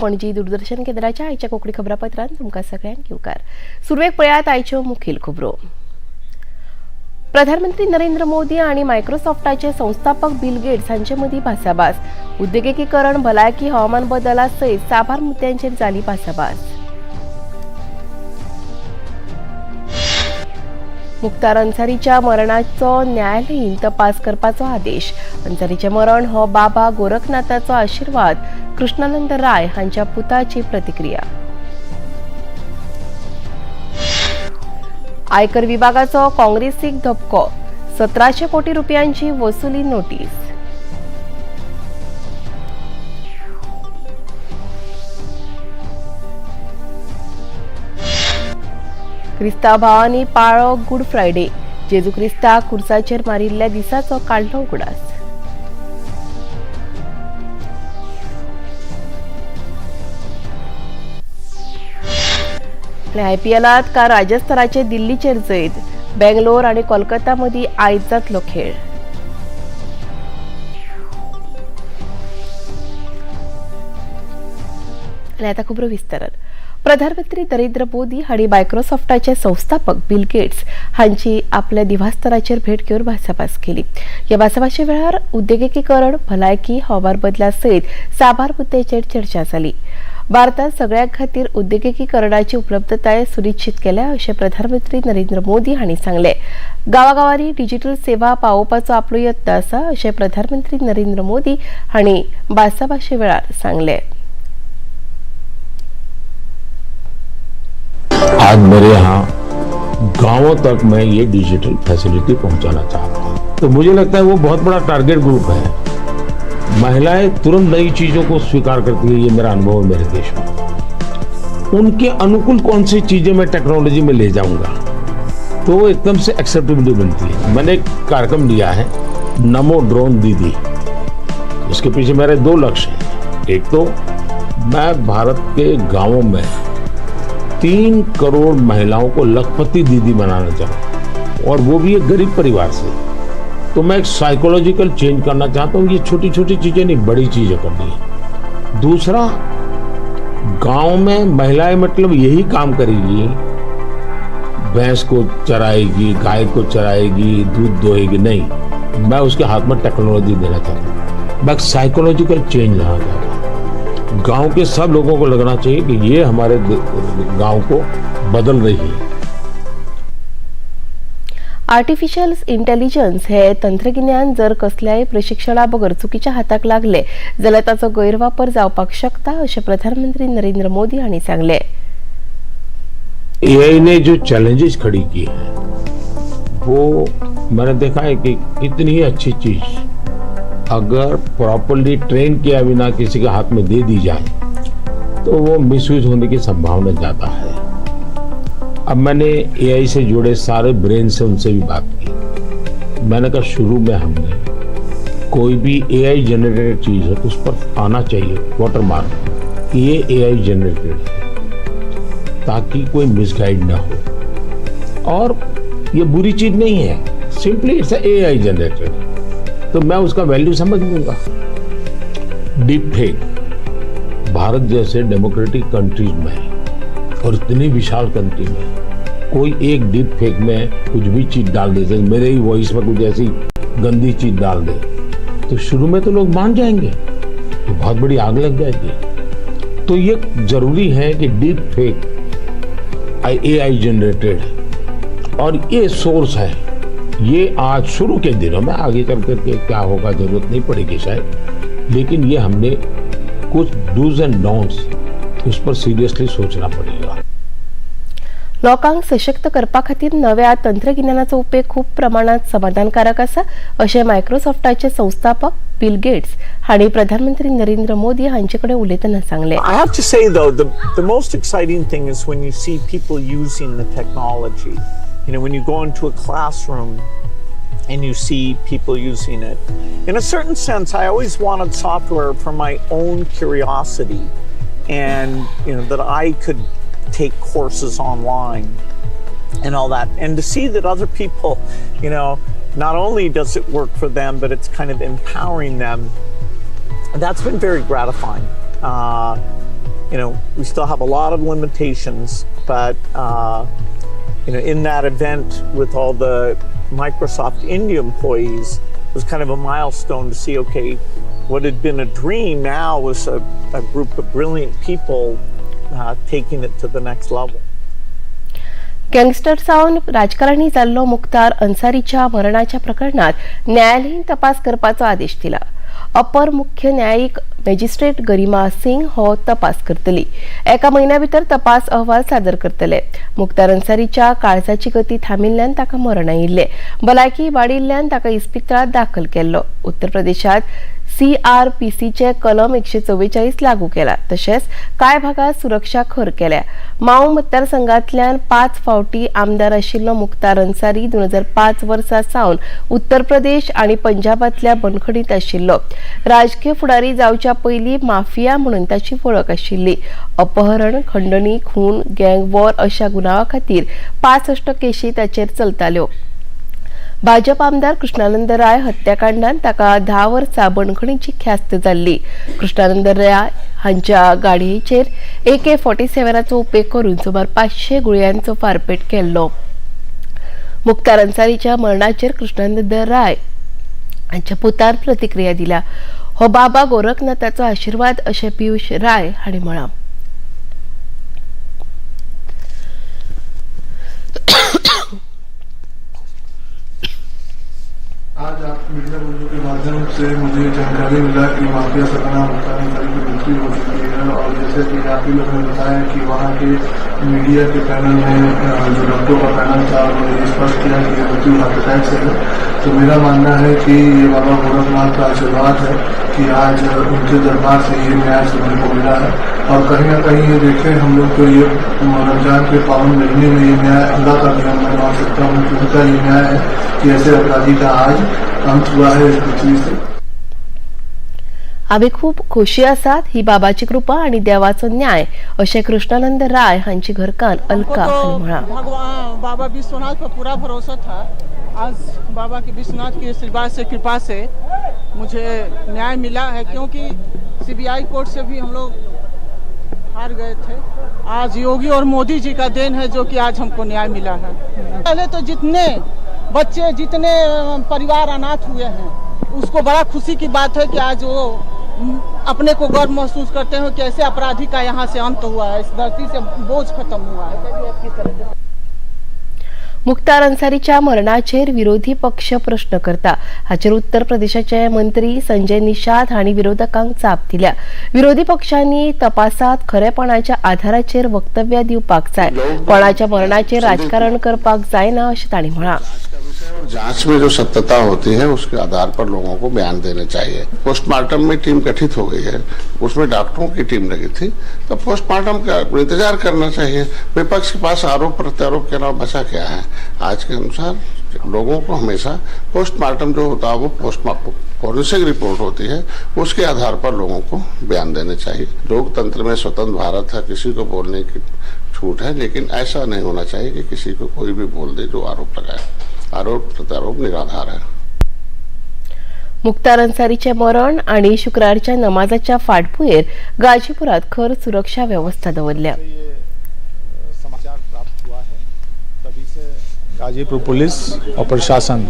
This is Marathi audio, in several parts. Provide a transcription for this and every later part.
पणजी दूरदर्शन केंद्राच्या आयच्या कोकणी खबरापत्रांत तुमकां सगळ्यांक येवकार. सुरवेक पळयात आयच्यो मुखेल खबरो. प्रधानमंत्री नरेंद्र मोदी आणि मायक्रोसॉफ्टाचे संस्थापक बिल गेट्स हांचे मदीं भासाभास. उद्देगीकरण, भलायकी, हवामान बदला सयत साबार मुद्द्यांचेर जाली भासाभास. मुख्तार अन्सारीच्या मरणाचो न्यायालयीन तपास करपाचो आदेश. अन्सारीचे मरण हो बाबा गोरखनाथाचो आशीर्वाद. कृष्णानंद राय हांच्या पुताची प्रतिक्रिया. आयकर विभागाचो काँग्रेसीक धपको. 1700 कोटी रुपयांची वसुली नोटीस. क्रिस्तांव भावांनी पाळ्ळो गुड फ्रायडे. जेजू क्रिस्ताक खुर्साचेर मारिल्ल्या दिसाचो काढलो उगडास. आयपीएलात काल राजस्थानाचे दिल्लीचेर जैत. बेंगलोर आणि कोलकाता मदीं आयज जातलो खेळ. आता खबरो विस्तारात. प्रधानमंत्री नरेंद्र मोदी हांणी मायक्रोसॉफ्टाचे संस्थापक बिल गेट्स हांची आपल्या निवासस्थानाचेर भेट घेवन भासाभास केली. ह्या भासाभासे वेळार उद्देगीकरण, भलायकी, हवामान बदला सयत साबार मुद्द्यांचेर चर्चा जाली. भारतात सगळ्यां खातीर उद्देगीकरणाची उपलब्धताय सुनिश्चित केल्या अशें प्रधानमंत्री नरेंद्र मोदी हांणी सांगले. गांवागांवांनी डिजिटल सेवा पावोवपाचो आपलो यत्न आसा अशें प्रधानमंत्री नरेंद्र मोदी हांणी भासाभासे वेळार सांगले. आज मेरे यहाँ गांवों तक मैं ये डिजिटल फैसिलिटी पहुंचाना चाहता हूँ. तो मुझे लगता है वो बहुत बड़ा टारगेट ग्रुप है. महिलाएं तुरंत नई चीजों को स्वीकार करती है, ये मेरा अनुभव है मेरे देश में. उनके अनुकूल कौन सी चीजें मैं टेक्नोलॉजी में ले जाऊंगा तो वो एकदम से एक्सेप्टेबिलिटी बनती है. मैंने एक कार्यक्रम लिया है, नमो ड्रोन दीदी. उसके पीछे मेरे 2 लक्ष्य हैं. एक तो मैं भारत के गांवों में 3 करोड़ महिलाओं को लखपति दीदी बनाना चाहूँ, और वो भी एक गरीब परिवार से. तो मैं एक साइकोलॉजिकल चेंज करना चाहता हूँ. ये छोटी छोटी चीजें नहीं, बड़ी चीजें करनी है. दूसरा, गांव में महिलाएं मतलब यही काम करेगी, भैंस को चराएगी, गाय को चराएगी, दूध दोहेगी नहीं. मैं उसके हाथ में टेक्नोलॉजी देना चाहता हूँ. मैं साइकोलॉजिकल चेंज लाना चाहता हूँ. गांव के सब लोगों को लगना चाहिए कि ये हमारे गांव को बदल रही है. आर्टिफिशियल इंटेलिजन्स हे तंत्रज्ञान जर कसल्याय प्रशिक्षणा बगर चुकीच्या हाताक लागले जाल्यार ताचो गैरवापर जावपाक शकता अशें प्रधानमंत्री नरेंद्र मोदी हांणी सांगले. एआई ने जो चैलेंजेस खड़ी की है वो मैंने देखा है कि इतनी ही अच्छी चीज अगर प्रॉपर्ली ट्रेन किया बिना किसी के हाथ में दे दी जाए तो वो मिसयूज होने की संभावना ज्यादा है. अब मैंने एआई से जुड़े सारे ब्रेन से उनसे भी बात की. मैंने कहा शुरू में हमने कोई भी एआई जनरेटेड चीज है तो उस पर आना चाहिए वाटरमार्क कि ये एआई जनरेटेड है, ताकि कोई मिसगाइड ना हो. और ये बुरी चीज नहीं है, सिंपली इट्स एआई जनरेटेड. तो मैं उसका वैल्यू समझ लूंगा. डीप फेक भारत जैसे डेमोक्रेटिक कंट्रीज में और इतनी विशाल कंट्री में कोई एक डीप फेक में कुछ भी चीज डाल दे, मेरे ही वॉइस में कुछ ऐसी गंदी चीज डाल दे तो शुरू में तो लोग मान जाएंगे, तो बहुत बड़ी आग लग जाएगी. तो ये जरूरी है कि डीप फेक एआई जनरेटेड है और ये सोर्स है. ये आज शुरू के दिनों में, आगे चल करके क्या होगा जरूरत नहीं पड़ेगी शायद, लेकिन ये हमने कुछ डूज एंड डोंट्स उस पर सीरियसली सोचना पड़ेगा. लोकांक सशक्त करपा खातीर नव्या तंत्रज्ञानाचो उपेग खूप प्रमाणात समाधानकारक आसा अशें मायक्रोसॉफ्टाचे संस्थापक बिल गेट्स हांणी प्रधानमंत्री नरेंद्र मोदी हांचे कडेन उलयतना सांगले. I have to say though, the most exciting thing is when you see people using the technology. You know, when you go into a classroom and you see people using it. In a certain sense, I always wanted software for my own curiosity, and you know that I could take courses online and all that. And to see that other people, not only does it work for them, but it's kind of empowering them, that's been very gratifying. We still have a lot of limitations, but in that event with all the Microsoft India employees, it was kind of a milestone to see, okay, what had been a dream now was a group of brilliant people taking it to the next level. Gangster सावन राजकारणी जाल्लो मुख्तार अन्सारीच्या मरणाच्या प्रकरणात न्यायालयीन तपास करपाचो आदेश दिला. अपर मुख्य न्यायिक मॅजिस्ट्रेट गरिमा सिंग हो तपास करतली. एका म्हयन्या भितर तपास अहवाल सादर करतले. मुख्तार अन्सारीच्या काळजाची गती थामिल्ल्यान ताका मरण आयिल्ले. भलायकी इबाडिल्ल्यान ताका इस्पितळात दाखल केल्लो. उत्तर प्रदेशात CRPCचे कलम 144 लागू केला. तशेंच कांय भागात सुरक्षा खर केल्या. माऊ मतदारसंघांतल्यान 5 फावटी आमदार आशिल्लो मुख्तार अन्सारी 2005 वर्सा सावन उत्तर प्रदेश आणि पंजाबातल्या बंदखणीत आशिल्लो. राजकीय फुडारी जावच्या पयलीं माफिया म्हणून ताची वळख आशिल्ली. अपहरण, खंडणी, खून, गँग वॉर अशा गुन्यांवा खातीर 65 केशी ताचेर चलताल्यो. भाजप आमदार कृष्णानंद राय हत्याकांडात ताका 10 वर्सां बंदखणीची ख्यास्त जाल्ली. कृष्णानंद राय हांच्या गाडयेचेर AK-47 उपेग करून सुमार 500 गुळयांचो फारपेट केल्लो. मुख्तार अन्सारीच्या मरणाचेर कृष्णानंद राय हांच्या पुतान प्रतिक्रिया दिल्या. हो बाबा गोरखनाथाचो आशीर्वाद अशें पियुष राय हांणी म्हळां. आज आप मीडिया बंधु के माध्यम से मुझे जानकारी मिला कि माफिया सरगना मुख्तार अन्सारी की मृत्यु हो चुकी है। और जैसे कि आप ही लोगों ने बताया कि वहाँ के मीडिया के पैनल में जो डॉक्टरों का पैनल था उन्होंने स्पष्ट किया कि मृत्यु हार्ट अटैक से है। तो मेरा मानना है कि ये बाबा गोरखनाथ का आशीर्वाद है कि आज उनके दरबार से ये न्याय सुनने को मिला है। और कहीं ना कहीं ये देखें, हम लोग तो ये रमजान के पावन महीने में ये न्याय अल्लाह का भी मैं मान सकता हूँ कि उनका ये न्याय है कि ऐसे अपराधी का आज अंत हुआ है इस पृथ्वी से। आम्ही खूप खुशी आसात. ही बाबाची कृपा आणि देवाचो न्याय अशें कृष्णानंद राय हांची घरकान अलका हांणी म्हळां. भगवान बाबा विश्वनाथ पर पूरा भरोसा था. आज बाबा के विश्वनाथ की आशीर्वाद से, कृपा से मुझे न्याय मिला है, क्योंकि CBI कोर्ट से भी हम लोग हार गए थे. आज योगी और मोदी जी का देन है जो कि आज हमको न्याय मिला है. पहले तो जितने बच्चे, जितने परिवार अनाथ हुए हैं, उसको बड़ा खुशी की बात है कि आज वो अपने को गर्व महसूस करते हैं कि ऐसे अपराधी का यहाँ से अंत हुआ है, इस धरती से बोझ खत्म हुआ है. मुख्तार अन्सारीच्या मरणाचेर विरोधी पक्ष प्रश्न करता. हाचेर उत्तर प्रदेशाचे मंत्री संजय निषाद हांणी विरोधकांक चाप दिल्या. विरोधी पक्षांनी तपासात खरेपणाच्या आधाराचेर वक्तव्य दिवपाक जाय. कोणाच्या मरणाचेर राजकारण करपाक जायना अशें तांणी म्हळां. जांच में जो सत्यता होती है उसके आधार पर लोगों को बयान देने चाहिए. पोस्टमार्टम में टीम गठित हो गई है, उसमें डॉक्टरों की टीम लगी थी, तो पोस्टमार्टम का इंतजार करना चाहिए. विपक्ष के पास आरोप प्रत्यारोप के अलावा बचा क्या है? आज के अनुसार लोगों को हमेशा पोस्टमार्टम जो होता है वो फॉरेंसिक रिपोर्ट होती है, उसके आधार पर लोगों को बयान देने चाहिए. लोकतंत्र में स्वतंत्र भारत है, किसी को बोलने की छूट है, लेकिन ऐसा नहीं होना चाहिए कि किसी को कोई भी बोल दे जो आरोप लगाए. आरोप प्रत्यारोप निराधार है. मुख्तार अन्सारीचे मरण आणि शुक्रारच्या नमाजाच्या फाटभुंयेर गाजीपुरात खर सुरक्षा व्यवस्था दवरल्या. समाचार प्राप्त हुआ है, तभी से गाजीपुर पुलिस और प्रशासन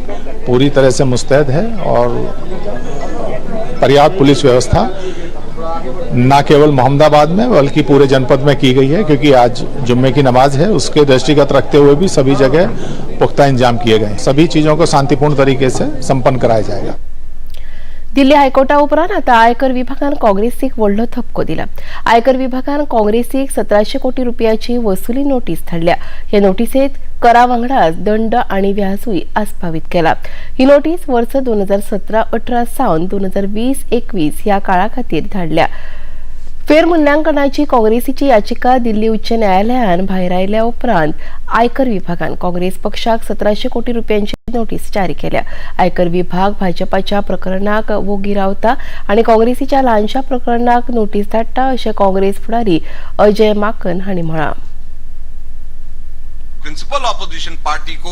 पूरी तरह से मुस्तैद है और पर्याप्त पुलिस व्यवस्था न केवल मोहम्मदाबाद में बल्कि पूरे जनपद में की गई है, क्योंकि आज जुम्मे की नमाज है. उसके दृष्टिगत रखते हुए भी सभी जगह पुख्ता इंतजाम किए गए. सभी चीजों को शांतिपूर्ण तरीके से संपन्न कराया जाएगा. दिल्ली हायकोर्टा उपरांत आता आयकर विभागान काँग्रेसीक व्हडलो ठपको दिला. आयकर विभागान काँग्रेसीक 1700 कोटी रुपयाची वसुली नोटीस धाडल्या. ह्या नोटीसेत करा वांगडाच दंड आणि व्याजूय आस्पावीत केला. ही नोटीस वर्स 2017-18 सावन 2020-21 ह्या काळा खातीर धाडल्या. फेरमुल्यांकनाची काँग्रेसीची याचिका दिल्ली उच्च न्यायालयान भायर आयल्या उपरांत आयकर विभागान काँग्रेस पक्षाक 1700 कोटी रुपयांची नोटीस जारी केल्या. आयकर विभाग भाजपाच्या प्रकरणाक वोगी रावता आणि काँग्रेसीच्या ल्हानशा प्रकरणाक नोटीस धाडटा अशें काँग्रेस फुडारी अजय माकन हांणी म्हळां. प्रिंसिपल ऑपोजिशन पार्टी को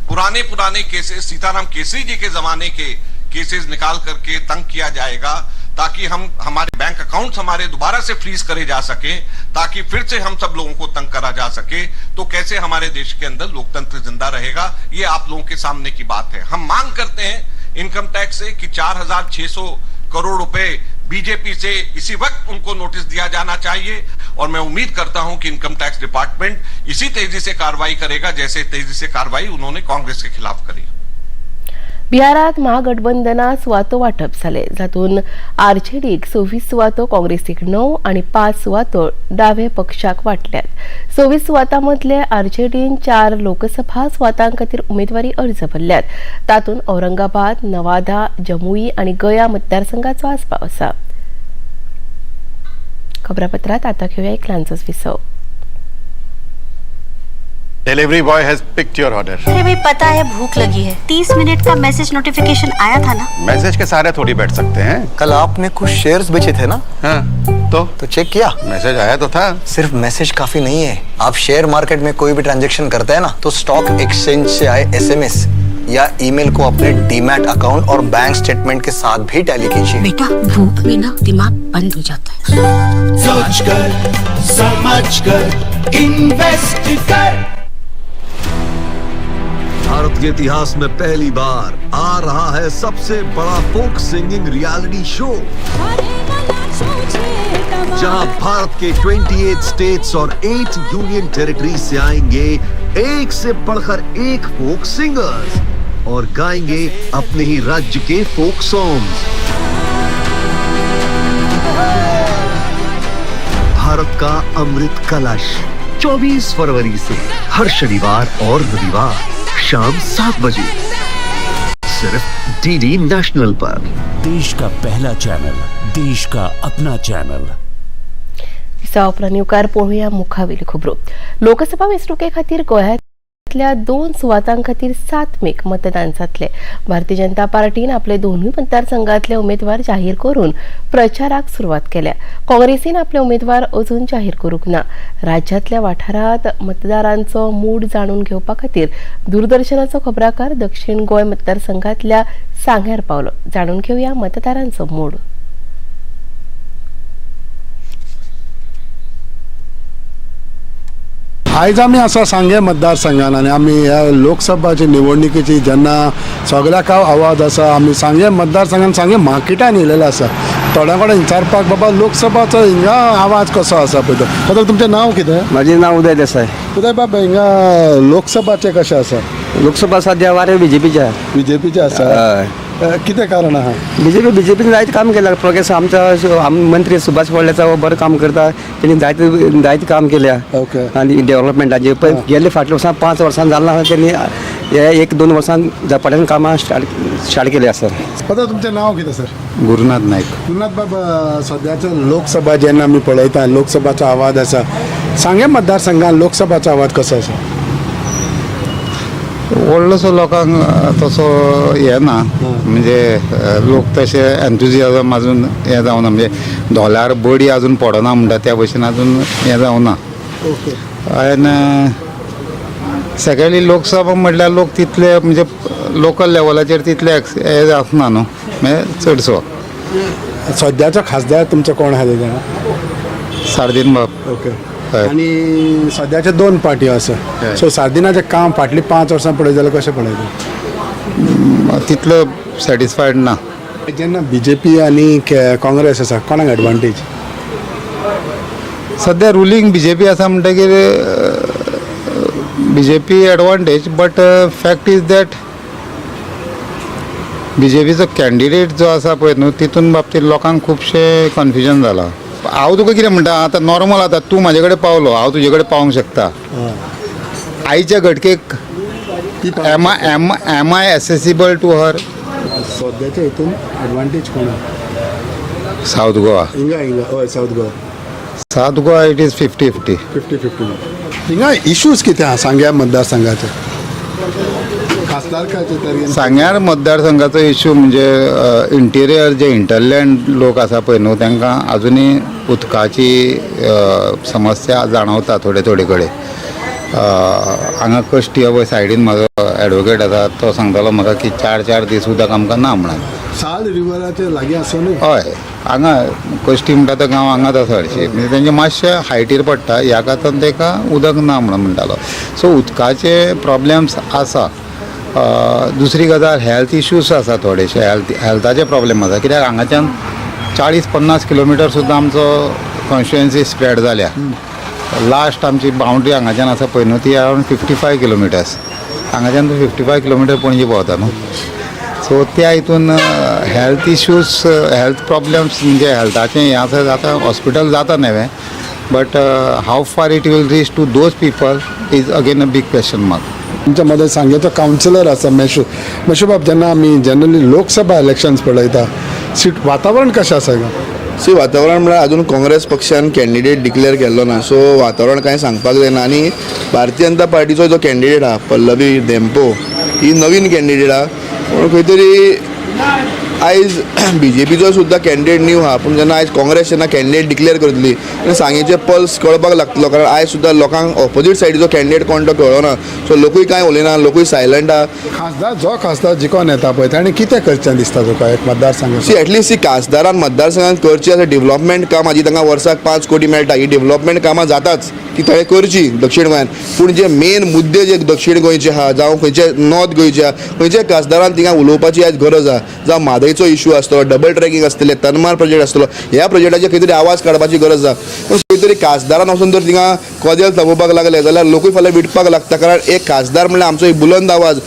पुराने केसेस, सीताराम केसरी जी के जमाने के केसेस निकाल करके तंग किया जाएगा, ताकि हमारे बैंक अकाउंट्स हमारे दोबारा से फ्रीज करे जा सके, ताकि फिर से हम सब लोगों को तंग करा जा सके। तो कैसे हमारे देश के अंदर लोकतंत्र जिंदा रहेगा, ये आप लोगों के सामने की बात है। हम मांग करते हैं इनकम टैक्स से कि 4,600 करोड़ रुपए बीजेपी से इसी वक्त उनको नोटिस दिया जाना चाहिए, और मैं उम्मीद करता हूं कि इनकम टैक्स डिपार्टमेंट इसी तेजी से कार्रवाई करेगा जैसे तेजी से कार्रवाई उन्होंने काँग्रेस के खिलाफ करी। बिहारात महागठबंधनात सुवातो वाटप झाले, जातून आरजेडीक 26 सुवातो, काँग्रेसीक 9 आणि 5 सुवातो डावे पक्षाक वाटल्यात. 26 सुवातांमधले आरजेडीन 4 लोकसभा सुवातां खातीर उमेदवारी अर्ज भरल्यात. तातूंत औरंगाबाद, नवादा, जमुई आणि गया मतदारसंघाचो आस्पाव आसा. खबरापत्रात आता घेऊया एक ल्हानसोच विसव. Delivery boy has picked your order. अरे भाई पता है भूख लगी है. 30 मिनट का मैसेज नोटिफिकेशन आया था ना. मैसेज के सहारे थोड़ी बैठ सकते हैं. कल आपने कुछ शेयर्स बेचे थे ना. हाँ, तो चेक किया. मैसेज आया तो था. सिर्फ मैसेज काफी नहीं है. आप शेयर मार्केट में कोई भी ट्रांजैक्शन करते हैं ना, तो स्टॉक एक्सचेंज से आए एसएमएस या ईमेल को अपने डीमैट अकाउंट और बैंक स्टेटमेंट के साथ भी टैली कीजिए. बेटा भूख में ना दिमाग बंद हो जाता है. सोचकर समझकर इन्वेस्ट कर. भारत के इतिहास में पहली बार आ रहा है सबसे बड़ा फोक सिंगिंग रियलिटी शो, जहां भारत के 28 स्टेट्स और 8 यूनियन टेरिटरी से आएंगे एक से बढ़कर एक फोक सिंगर्स और गाएंगे अपने ही राज्य के फोक सॉन्ग्स. भारत का अमृत कलश 24 फरवरी से हर शनिवार और रविवार शाम 7 बजे सिर्फ डीडी नेशनल पर. देश का पहला चॅनल, देश का अपना चॅनल. उपरांत पळोवया मुखावेली खबरो. लोकसभा वेंचणुके खातीर गोंयांतल्या 2 सुवातां खातीर 7 मेक मतदान जातले. भारतीय जनता पार्टीन आपले दोनूय मतदारसंघातले उमेदवार जाहीर करून प्रचाराक सुरवात केल्या. काँग्रेसीन आपले उमेदवार अजून जाहीर करूंक ना. राज्यांतल्या वाठारांत मतदारांचो मूड जाणून घेवपा खातीर दूरदर्शनाचो खबराकार दक्षिण गोंय मतदारसंघातल्या सांग्यार पावलो. जाणून घेवया मतदारांचो मूड. आयज आमी आसा सांगे मतदारसंघान आनी आमी ह्या लोकसभाची निवडणुकीची जेन्ना सगळ्याक आवाज आसा, आमी सांगे मतदारसंघान सांगे मार्केटान येयलेलो आसा. थोड्या कडेन विचारपाक बाबा लोकसभाचो हिंगा आवाज कसो आसा पळय. तो तुमचें नांव कितें? म्हाजें नांव उदय देसाय. उदय बाबा हिंगा लोकसभाचें कशें आसा? लोकसभा सद्या वारे बीजेपीचे आसा. कितें कारण आहा? बीजेपीन जायतें काम केलां. प्रोग्रेस आमचा मंत्री सुभाष वळेचा बरें काम करता. तेणी जायतें काम केल्या आनी डेव्हलपमेंटाचे. पण गेल्ले फाटल्या वर्सां 5 वर्सां जालें आसा. तेणी हे 1-2 वर्सां झपाट्यान कामां स्टार्ट केली आसा. पता तुमचें नांव कितें सर? गुरुनाथ नायक. गुरुनाथ बाबा, सद्याचो लोकसभा जेन्ना आमी पळयता, लोकसभाचो आवाज आसा, सांगे मतदारसंघान लोकसभाचो आवाज कसो आसा? व्हडलोसो लोकांक तसो हे ना. म्हणजे लोक तशे एन्थुजियाजम अजून हे जावना. म्हणजे धोल्यार बडी अजून पडना म्हणटा त्या भशेन अजून हे जावना. आनी सेकेंडली लोकसभा म्हटल्यार लोक तितले म्हणजे लोकल लेवलाचेर तितले हे जावना न्हू, म्हणजे चडसो. सद्याचो खासदार तुमचो कोण आहा तेजा? सार्दीन बाब. ओके. आनी सद्याचे 2 पार्टी आसा. सो सार्दिनाचें काम फाटलीं 5 वर्सां पळय जाल्यार कशें पळयता? तितलो सॅटिस्फायड ना. जेन्ना बीजेपी आनी काँग्रेस आसा, कोणाक एडवांटेज? सद्या रुलींग बीजेपी आसा म्हणटकीर BJP advantage. But fact is that बीजेपीचो कॅन्डिडेट जो आसा पळय न्हू, तितून बाबतींत लोकांक खुबशें कन्फ्युजन जालां. हांव तुका कितें म्हणटा, आतां नॉर्मल आतां तूं म्हाजे कडेन पावलो, हांव तुजे कडेन पावूंक शकता. आयच्या घडकेक am I accessible to her? सद्याच्या हितून एडवांटेज कोणा? साऊथ गोवा. हिंगा हय South Goa. South Goa it is 50-50. 50-50. हिंगा इश्यूज कितें आहा सांग्या मतदारसंघाचे? सांग्यार मतदारसंघाचो इश्यू म्हणजे इंटिरियर जे इंटरलँड लोक आसा पळय न्हू, तांकां आजुनूय उदकाची समस्या जाणवता थोडे कडेन. हांगा कश्टी पळय सायडीन म्हाजो एडवोकेट आसा तो सांगतालो म्हाका की 4 दीस उदक आमकां ना म्हणून. साल रिवराचे लागीं आसून हय हांगा कश्टी म्हणटा तो गांव हांगाच आसा हरशी म्हणजे तेंचे मातशे हायटीर पडटा ह्या खातीर ताका उदक ना म्हणून म्हणटालो. सो उदकाचे प्रॉब्लेम्स आसा. दुसरी गजाल हेल्थ इश्यूज आसा थोडेशे हेल्थाचे प्रॉब्लेम आसा कित्याक हांगाच्यान 40-50 किलोमिटर सुद्दां आमचो कॉन्स्टिट्युएन्सी स्प्रेड जाल्या. लास्ट आमची बाउंड्री हांगाच्यान आसा पळय न्हू ती अरावंड 55 किलोमिटर्स. हांगाच्यान 55 किलोमिटर पणजी पावता न्हू. सो त्या हितून हेल्थ इश्यूज हेल्थ प्रॉब्लेम्स म्हणजे हेल्थाचें हें आसा जाता हॉस्पिटल जाता नवें but how far it will reach to those people is again a big question mark. तुमच्या मध्ये सांगेचो कावन्सिलर आसा मेशूबाब जेन्ना आमी जनरली लोकसभा इलेक्शन्स पळयता सीट वातावरण कशें आसा वातावरण म्हळ्यार अजून काँग्रेस पक्षान कॅन्डिडेट डिक्लेअर केल्लो ना सो वातावरण कांय सांगपाक जायना. आनी भारतीय जनता पार्टीचो जो कॅन्डिडेट आहा पल्लवी धेंपो ही नवीन कॅन्डिडेट आहा पूण खंय तरी आयज BJPचो सुद्दां कॅन्डिडेट न्यू आहा पूण जेन्ना आयज काँग्रेस जेन्ना कॅन्डिडेट डिक्लेअर करतली तेन्ना सांगेचे पल्स कळपाक लागतलो कारण आयज सुद्दां लोकांक ऑपोजीट सायडीचो कॅन्डिडेट कोण तो कळना. सो लोकूय कांय उलयना लोकूय सायलंट आहा. खासदार जिखोन येता पळय ताणें कितें करचें दिसता तुका एक मतदारसंघ एटलीस्ट खासदारान मतदारसंघात करची आसा डेव्हलपमेंट काम हाजी तांकां वर्साक 5 कोटी मेळटा ही डेव्हलपमेंट कामां जाताच ती थंय करची दक्षिण गोंयांत. पूण जे मेन मुद्दे जे दक्षिण गोंयचे आहा जावं खंयचे नॉर्थ गोंयचे आहा खंयच्या खासदारान तिंगा उलोवपाची आयज गरज आहा. जावं म्हादयचो इश्यू आसतलो डबल ट्रॅकिंग आसतलें तनमार प्रोजेक्ट आसतलो ह्या प्रोजेक्टाचेर खंय तरी आवाज काडपाची गरज आहा. पूण खंय तरी खासदारान वचून जर तिंगा कोदेल थापोवपाक लागले जाल्यार लोकूय फाल्यां विटपाक लागता कारण एक खासदार म्हणल्यार आमचो एक बुलंद आवाज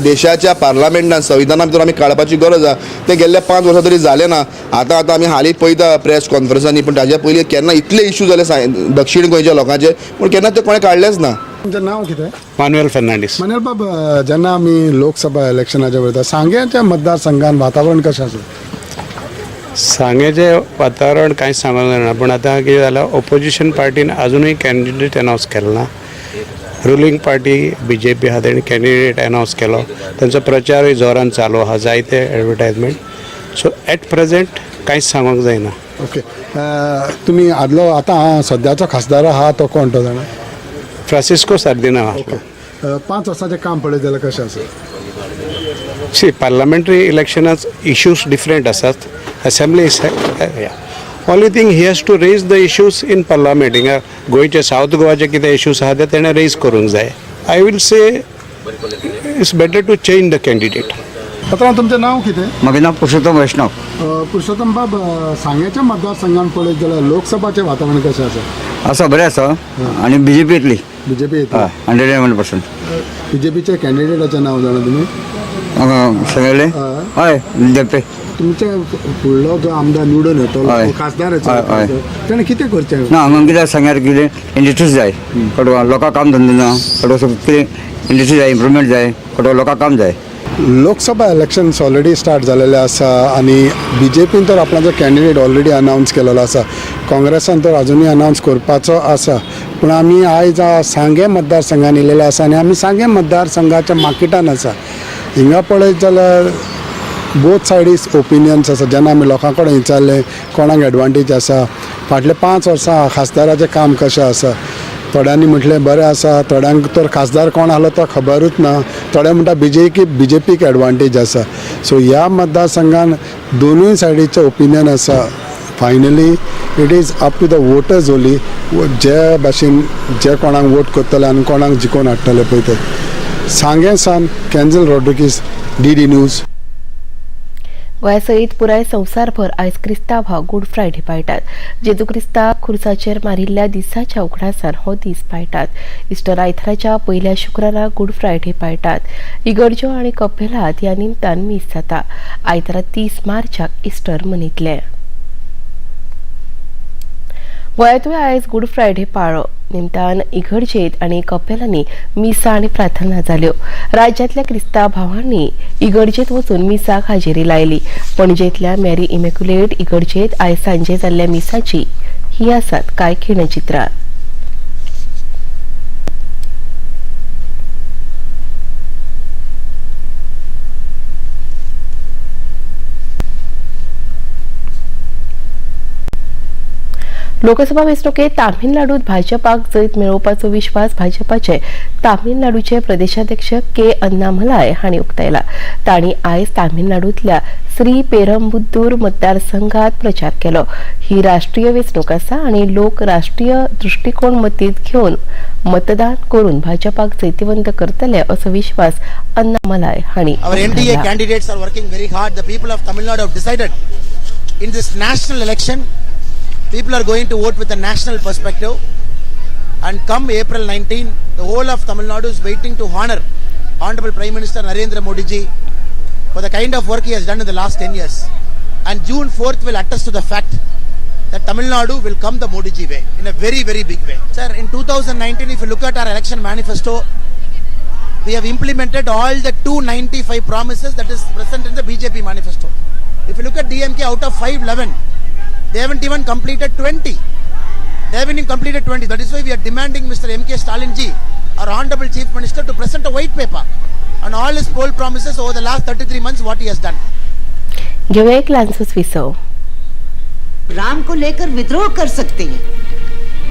देशाच्या पार्लमेंटान संविधाना भितर आमी काडपाची गरज आहा. ते गेल्ले 5 वर्सां तरी जालें ना. आतां आमी हालींच पळयता प्रेस कॉन्फरन्सांनी पूण ताज्या पयलीं केन्ना इतले इश्यू जाले दक्षिण गोंयच्या लोकांचे पूण केन्ना ते कोणें काडलेच ना. तुमचें नांव कितें? मानुएल फर्नांडीस. मानुएल बाब जेन्ना आमी लोकसभा इलेक्शनाचे वयता सांग्याच्या मतदारसंघान वातावरण कशें आसा? सांगेचें वातावरण कांयच सांगूंक जायना पूण आतां कितें जालां ऑपोजिशन पार्टीन आजुनूय कॅन्डिडेट अनावन्स केलो ना. रुलींग पार्टी BJP आहा तेणी कॅन्डिडेट अनावन्स केलो तांचो प्रचारूय जोरान चालू आहा जायते एडवर्टायजमेंट. सो एट प्रेझेंट कांयच सांगूंक जायना. ओके तुमी आदलो आतां सद्याचो खासदार आहा तो कोण तो जाणा? फ्रांसिस्को सार्दिना आहा. 5 वर्साचें काम पळयत जाल्यार कशें आसा? सी पार्लमेंटरी इलेक्शनाच इश्यूज डिफरंट आसात. Assembly only thing he has to raise the issues in parliament. हिंगा गोंयचे सावथ गोवाचे कितें इश्यूज आहा ते तेणें रेज करूंक जाय. I will say it's better to change the candidate. पात्रांव तुमचें नांव कितें? म्हजें नांव पुरुषोत्तम वैष्णव. पुरुषोत्तम बाब सांग्याच्या मतदारसंघान पळयत जाल्यार लोकसभाचें वातावरण कशें आसा? आसा बरें आसा आनी BJP येतली. BJP येतली 101%. BJPचे कॅन्डिडेटाचें नांव जाणा तुमी? सांगले हय देपे. तुमचे फुडलो जो आमदार निवडून येतो खासदार ताणें कितें करचें ना हांगा कितें सांग्यार कितें इंडस्ट्रीज जाय कडवा लोकांक काम धंदो ना कडवा कितें इंडस्ट्री जाय इम्प्रुवमेंट जाय कडवा लोकांक काम जाय. लोकसभा इलेक्शन्स ऑलरेडी स्टार्ट जालेले आसा आनी BJPन तर आपणाचो कॅन्डिडेट ऑलरेडी अनावन्स केलेलो आसा. काँग्रेसान तर अजुनूय अनावन्स करपाचो आसा. पूण आमी आयज सांगे मतदारसंघान येयलेले आसा आनी आमी सांगे मतदारसंघाच्या मार्केटान आसा. हिंगा पळयत जाल्यार बोथ सायडीज ओपिनियन्स आसा. जेन्ना आमी लोकां कडेन विचारलें कोणाक एडवांटेज आसा फाटले 5 वर्सां खासदाराचें काम कशें आसा थोड्यांनी म्हटलें बरें आसा. थोड्यांक तर खासदार कोण आसलो तो खबरूच ना. थोडे म्हणटा BJPक एडवांटेज आसा. सो ह्या मतदारसंघान दोनूय सायडीचें ओपिनियन आसा. Finally it is up to the voters only जे भाशेन जे कोणाक वोट करतले आनी कोणाक जिखोवन हाडटले पळय ते. सांगे सान कॅन्झल रॉड्रिगीस DD न्यूज. गोंया सयत पुराय संवसारभर आयज क्रिस्तांव हांव गूड फ्रायडे पाळटात. जेजू क्रिस्ताक खुर्साचेर मारिल्ल्या दिसाच्या उगडासान हो दीस पाळटात. इस्टर आयताराच्या पयल्या शुक्रारा गूड फ्रायडे पाळटात. इगर्ज्यो आनी कपेलात ह्या निमतान मीस जाता. आयतारा 30 मार्चाक इस्टर मनयतले. गोंयांतूय आयज गूड फ्रायडे पाळ्ळो. निमतान इगर्जेत आनी कपेलांनी मिसा आनी प्रार्थना जाल्यो. राज्यांतल्या क्रिस्तांव भावांनी इगर्जेत वचून मिसाक हाजेरी लायली. पणजेंतल्या मेरी इमॅक्युलेट इगर्जेत आयज सांजे जाल्ल्या मिसाची ही आसात कांय खिणचित्रां. लोकसभा वेंचणुकेत तामिळनाडूत भाजपाक जैत मेळोवपाचो विश्वास भाजपाचे तामिळनाडूचे प्रदेशाध्यक्ष के अन्नामलाई हांणी उक्तायला. तांणी आयज तामिळनाडूतल्या श्री पेरंबुदूर मतदारसंघात प्रचार केलो. ही राष्ट्रीय वेंचणूक आसा आनी लोक राष्ट्रीय दृष्टिकोन मतींत घेवन मतदान करून भाजपाक जैतिवंत करतले असो विश्वास अन्नामलाई हांणी Our NDA candidates are working very hard. The people of Tamil Nadu have decided in this national election, people are going to vote with a national perspective. And come April 19, the whole of Tamil Nadu is waiting to honor Honorable Prime Minister Narendra Modi ji for the kind of work he has done in the last 10 years. And June 4th will attest to the fact that Tamil Nadu will come the Modi ji way in a very, very big way. Sir, in 2019, if you look at our election manifesto, we have implemented all the 295 promises that is present in the BJP manifesto. If you look at DMK, out of 511, they haven't even completed 20. They haven't even completed 20. That is why we are demanding Mr. M.K. Stalin ji, our Honorable Chief Minister, to present a white paper on all his poll promises over the last 33 months, what he has done. घेऊया एक लांछूस विसव. राम को लेकर विद्रोह कर सकते हैं.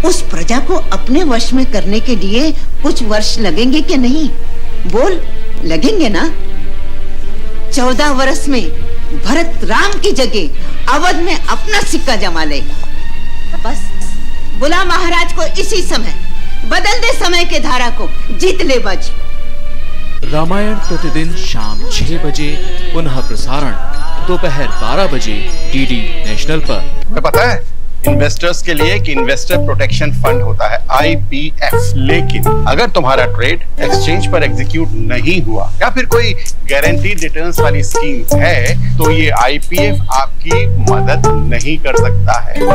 उस प्रजा को अपने वश में करने के लिए कुछ वर्ष लगेंगे कि नहीं? बोल, लगेंगे ना? 14 वर्ष में भरत राम की जगह अवध में अपना सिक्का जमा लेगा. बस बुला महाराज को इसी समय, बदल दे समय के धारा को, जीत ले बाजी. रामायण प्रतिदिन शाम 6 बजे, पुनः प्रसारण दोपहर 12 बजे डीडी नेशनल पर. तुम्हें पता है इन्वेस्टर्स के लिए कि इन्वेस्टर प्रोटेक्शन फंड होता है IPF, लेकिन अगर तुम्हारा ट्रेड एक्सचेंज पर एग्जीक्यूट नहीं हुआ या फिर कोई गारंटीड रिटर्न्स वाली स्कीम है तो ये IPF आपकी मदद नहीं कर सकता है.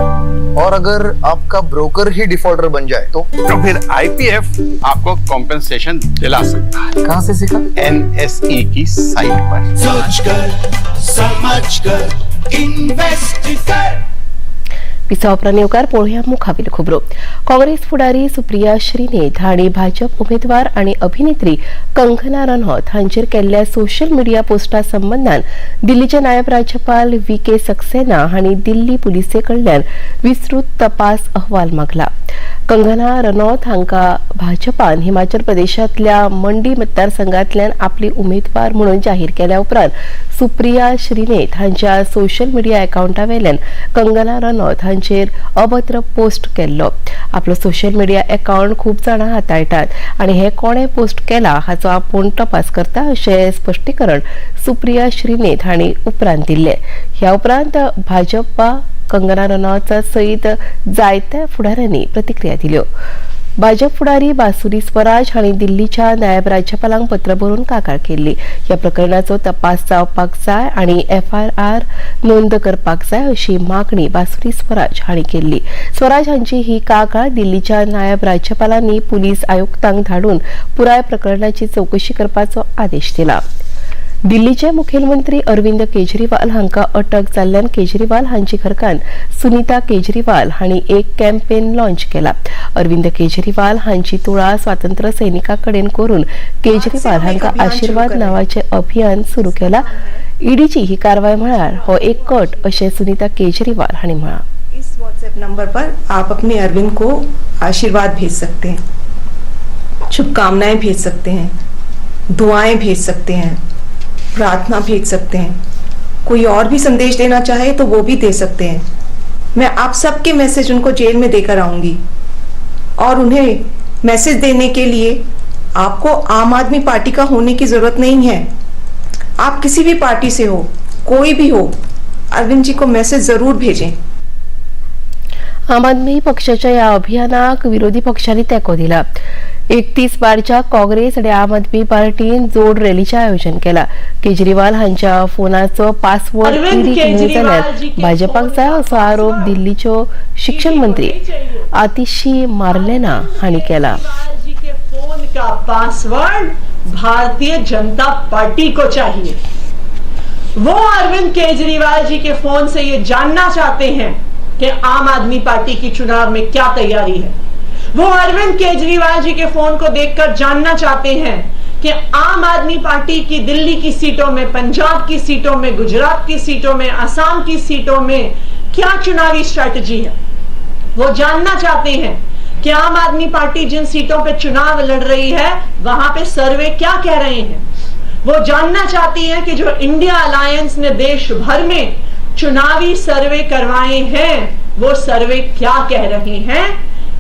और अगर आपका ब्रोकर ही डिफॉल्टर बन जाए तो फिर IPF आपको कॉम्पेंसेशन दिला सकता है. कहाँ से सीखा? NSE की साइट पर. सोचकर समझकर इन्वेस्ट कर. विसावप्रांनी उपकार पळोवया मुखावेल खबरो. काँग्रेस फुडारी सुप्रिया श्रीनेथ हांणी भाजप उमेदवार आनी अभिनेत्री कंगना रनौत हांचेर केल्ल्या सोशल मिडिया पोस्टा संबंधान दिल्लीचे नायब राज्यपाल VK सक्सेना हांणी दिल्ली पुलिसे कडल्यान विस्तृत तपास अहवाल मागला. कंगना रनौत हांका भाजपान हिमाचल प्रदेशांतल्या मंडी मतदारसंघांतल्यान आपली उमेदवार म्हणून जाहीर केल्या उपरांत सुप्रिया श्रीनेथ हांच्या सोशल मिडिया अकाउंटावेल्यान कंगना रनौत हांचेर अभद्र पोस्ट केल्लो. आपलो सोशल मिडिया अकाउंट खूब जाणां हाताळटात आनी हे कोणे पोस्ट केला हाचो आपूण तपास करता अशें स्पश्टीकरण सुप्रिया श्रीनेथ हांणी उपरांत दिल्ले. ह्या उपरांत भाजपा कंगना रनौत सयत जायत्या फुडाऱ्यांनी प्रतिक्रिया दिल्यो. भाजप फुडारी बासुरी स्वराज हांणी दिल्लीच्या नायब राज्यपालांक पत्र बरोवन कागाळ केल्ली. ह्या प्रकरणाचो तपास जावपाक जाय आनी FIR नोंद करपाक जाय अशी मागणी बासुरी स्वराज हांणी केल्ली. स्वराज हांची ही कागाळ दिल्लीच्या नायब राज्यपालांनी पुलीस आयुक्तांक धाडून पुराय प्रकरणाची चवकशी करपाचो आदेश दिला. दिल्लीचे मुखेलमंत्री अरविंद केजरीवाल हांका अटक जाल्ल्यान केजरीवाल हांची घरकान्न सुनीता केजरीवाल हांणी एक कॅम्पेन लॉन्च केला. अरविंद केजरीवाल हांची तुळा स्वातंत्र्य सैनिकां कडेन करून केजरीवाल हांका आशीर्वाद नावाचे अभियान सुरू केला. ईडीची ही कारवाय म्हळ्यार हो एक कट अशें सुनीता केजरीवाल हांणी म्हळां. इस व्हाट्सएप नंबर पर आप अपने अरविंद को आशीर्वाद भेज सकते हैं, शुभकामनाएं भेज सकते हैं, दुआएं भेज सकते हैं, प्रार्थना भेज सकते हैं. कोई और भी संदेश देना चाहे तो वो भी दे सकते हैं. मैं आप सबके मैसेज उनको जेल में देकर आऊंगी और उन्हें मैसेज देने के लिए आपको आम आदमी पार्टी का होने की जरूरत नहीं है. आप किसी भी पार्टी से हो, कोई भी हो, अरविंद जी को मैसेज जरूर भेजें. आम आदमी पक्षाच्या या अभियानाक विरोधी पक्षांनी तेंको दिला. 31 मार्चाक काँग्रेस आणि आम आदमी पार्टीन जोड रॅलीचे आयोजन केला. केजरीवाल हांच्या फोनाचो पासवर्ड जाल्यार भाजपाक जाय असो आरोप दिल्लीच्यो शिक्षण मंत्री आतिशी मार्लेना हांणी केला. फोन का पासवर्ड भारतीय जनता पार्टी को चाहिए. वो अरविंद केजरीवाल जी के फोन से ये जानना चाहते हैं कि आम आदमी पार्टी की चुनाव में क्या तैयारी है. वो अरविंद केजरीवाल जी के फोन को देखकर जानना चाहते हैं कि आम आदमी पार्टी की दिल्ली की सीटों में, पंजाब की सीटों में, गुजरात की सीटों में, असम की सीटों में क्या चुनावी स्ट्रैटेजी है. वो जानना चाहते हैं कि आम आदमी पार्टी जिन सीटों पे चुनाव लड़ रही है वहां पे सर्वे क्या कह रहे हैं। वो जानना चाहती है कि जो इंडिया अलायंस ने देश भर में चुनावी सर्वे करवाए हैं वो सर्वे क्या कह रहे हैं।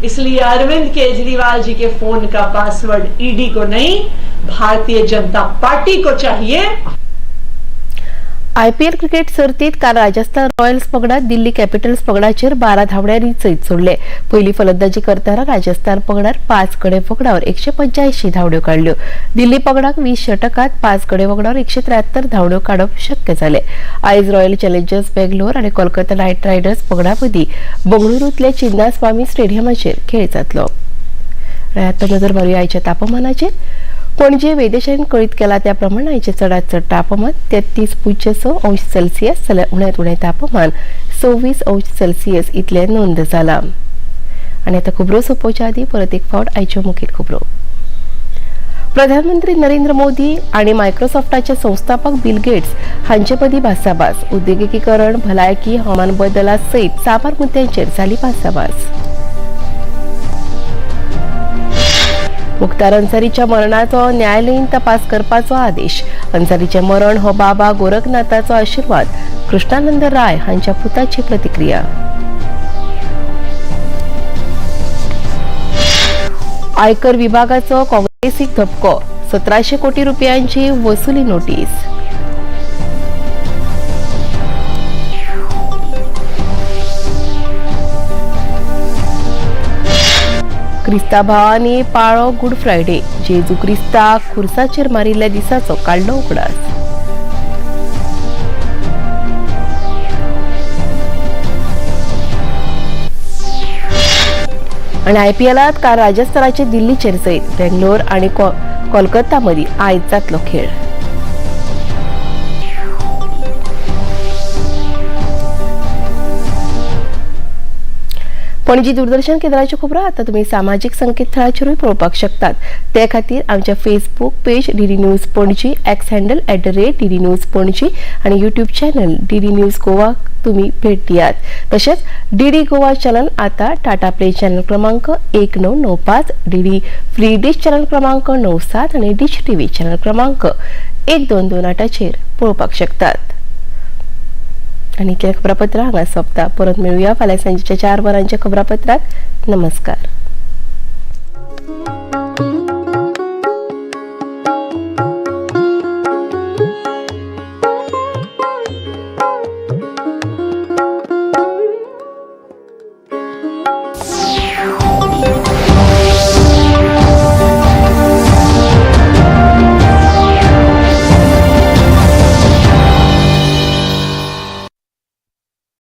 इसलिए अरविंद केजरीवाल जी के फोन का पासवर्ड ईडी को नहीं, भारतीय जनता पार्टी को चाहिए। आयपीएल क्रिकेट सर्तीत काल राजस्थान रॉयल्स पंगडात दिल्ली कॅपिटल्स पंगडाचेर 12 धांवड्यांनी जैत सोडले। पहिली फलंदाजी करताना राजस्थान पंगडान 5 गडे वगडावर 185 धांवड्यो काडल्यो। दिल्ली पंगडाक 20 षटकात 5 गडे वगडावर 173 धांवड्यो काडप शक्य जाले। आयज रॉयल चॅलेंजर्स बेंगलोर आणि कोलकाता नायट रायडर्स पंगडा मदीं बंगळुरूंतल्या चिन्नास्वामी स्टेडियमाचेर खेळ जातलो। आता नजर मारूया आयच्या तापमानाचेर। पणजे वेधशाळेन कळीत केला त्या प्रमाण आयचे चडांत चड तापमान 33.6 अंश सेल्सियस जाल्यार उण्यांत उणें तापमान 26 अंश सेल्सियस इतलें नोंद जाला। आनी आतां खबरो सोंपोवच्या आदीं परत एक फावट आयच्यो मुखेल खबरो। प्रधानमंत्री नरेंद्र मोदी आणि मायक्रोसॉफ्टाचे संस्थापक बिल गेट्स हांचे मदीं भासाभास। उद्देगीकरण, भलायकी, हवामान बदला सयत साबार मुद्द्यांचेर जाली भासाभास। मुख्तार अन्सारीच्या मरणाचो न्यायालयीन तपास करपाचो आदेश। अन्सारीचे मरण हो बाबा गोरखनाथाचो आशीर्वाद। कृष्णानंद राय हांच्या पुताची प्रतिक्रिया। आयकर विभागाचो काँग्रेसीक धपको, 1700 कोटी रुपयांची वसुली नोटीस। क्रिस्ता भावांनी पाळो गुड फ्रायडे। जेजू क्रिस्ताक खुर्साचेर मारिल्ल्या दिसाचो काडलो उगडास। आणि आयपीएलात काल राजस्थानाचे दिल्लीचेर जैत। बेंगलोर आणि कोलकाता मदीं आयज जातलो खेळ। पणजी दूरदर्शन केंद्राच्यो खबरो आता तुम्ही सामाजिक संकेतथळाचेरूय पळोवपाक शकतात। ते खातीर आमच्या Facebook page DD News Panaji, X handle @DD News Panaji आणि YouTube channel DD News Goa तुम्ही भेट दियात। तसेच डीडी गोवा चॅनल आता टाटा प्ले चॅनल क्रमांक 1995, डीडी फ्री डिश चॅनल क्रमांक 97 आणि डिश टीव्ही चॅनल क्रमांक 1228चेर पळोवपाक शकतात। आणि इतलें खबरापत्र हांगा सोंपता। परत मेळुया फाल्यां सांजेच्या 4 वरांच्या खबरापत्रात। नमस्कार।